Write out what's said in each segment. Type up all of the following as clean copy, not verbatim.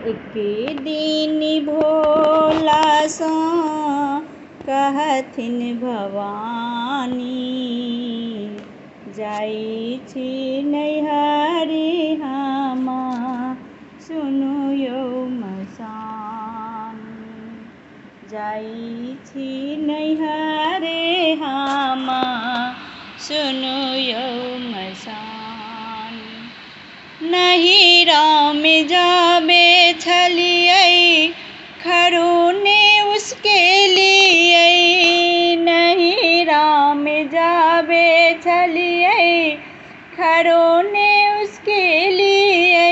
एक दिन भोला सो कहथिन भवानी, जाइ छी नैहरी हम सुनु यौ मसानी। जाइ छी नैहरे हम सुनु यौ मसानी। नहिरामे जाबे छलियै खरोने उसके लिए, नहिरामे जाबे छलियै खरोने उसके लिए।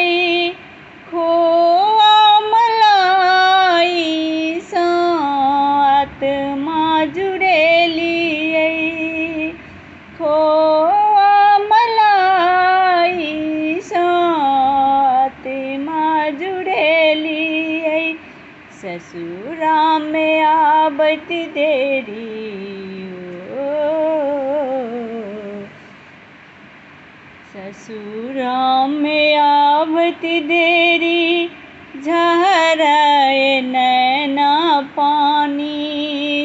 खोआ मलाई साथ माँ जुड़ेलियै, खोआ मलाई साथ माँ जुड़ेलियै। ससुरामे आबत देरी ससुरामे आबत देरी, झरय नैना पानी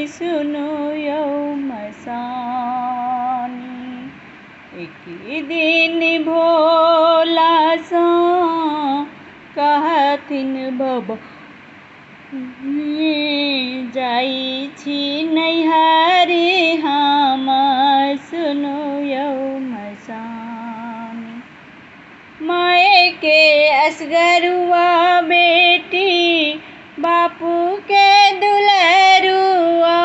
सुनु यौ मसानी। एक दिन भोला सो कहथिन भवानी, जाइ छी नैहरी हम सुनु यौ मसानी। माय के असगरुआ बेटी बापू के दुलरुआ,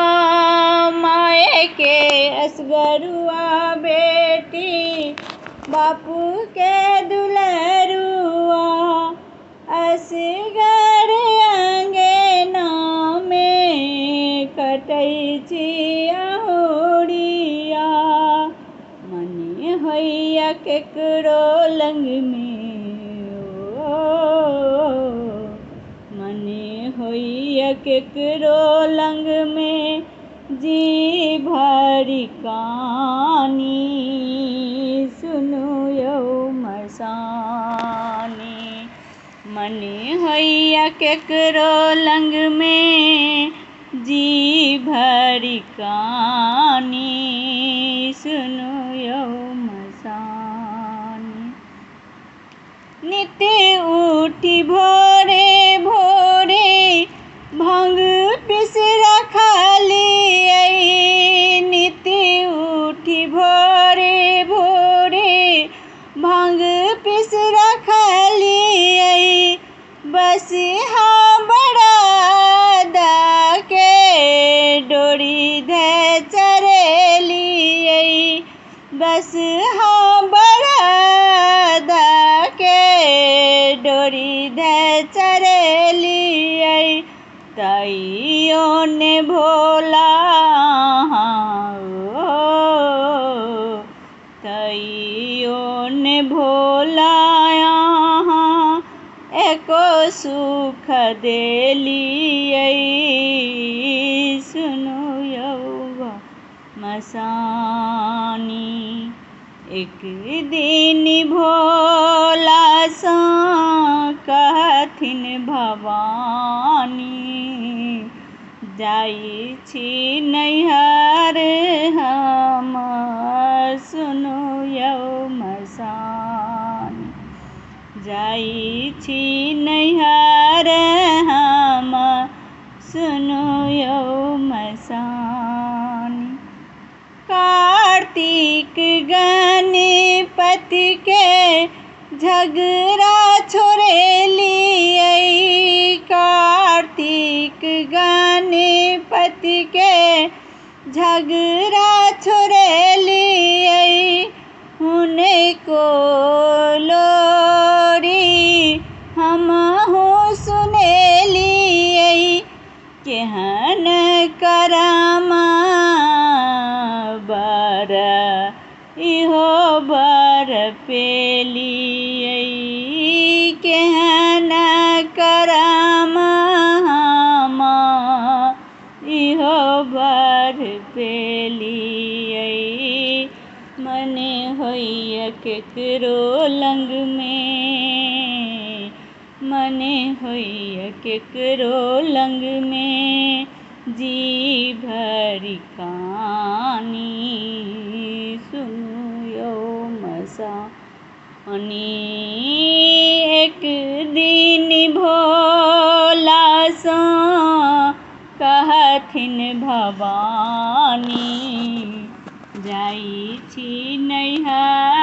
माय के असगरुआ बेटी बापू के दुलरुआ। असगर अंगना में कटै छी अहोरिया, मने होइया केकरो लंग में मने होइया केकरो लंग में जी भरी कानी सुनु यौ मसानी। मने होइया केकरो लंग में जी भरी कानी सुनु यौ मसानी। नित उठी भोरे भोरे भांग पिस रखलियै, नित उठी भोरे भोरे भांग पिस रखलियै। बसिहा बरद के डोरी धै चरेलियै, बसिहा बरद के डोरी धै चरेलियै। तइयो ने भोला तइयो ने भोला एको सुख देलियै सुनु यौ मसानी। एक दिन भोला सो कहथिन भवानी, जाइ छी नैहर हम सुनु यौ मसानी। जाइ छी नैहर हम सुनु यौ मसानी। कार्तिक गणपति के झगड़ा छोड़ेलियै, कार्तिक गणपति के झगड़ा छोड़ेलियै। हुनको लोरी हमहु सुनेलियै, केहन करमा बर इहो बर पेलियै, केहन करमा हम इहो बर पेलियै। मने होइया केकरो लंग में मने होइए केकरो लंग में जी भरी कहानी सुनु यो मसानी। एक दिन भोला सँ कहथिन भवानी, जाइ छी नैहर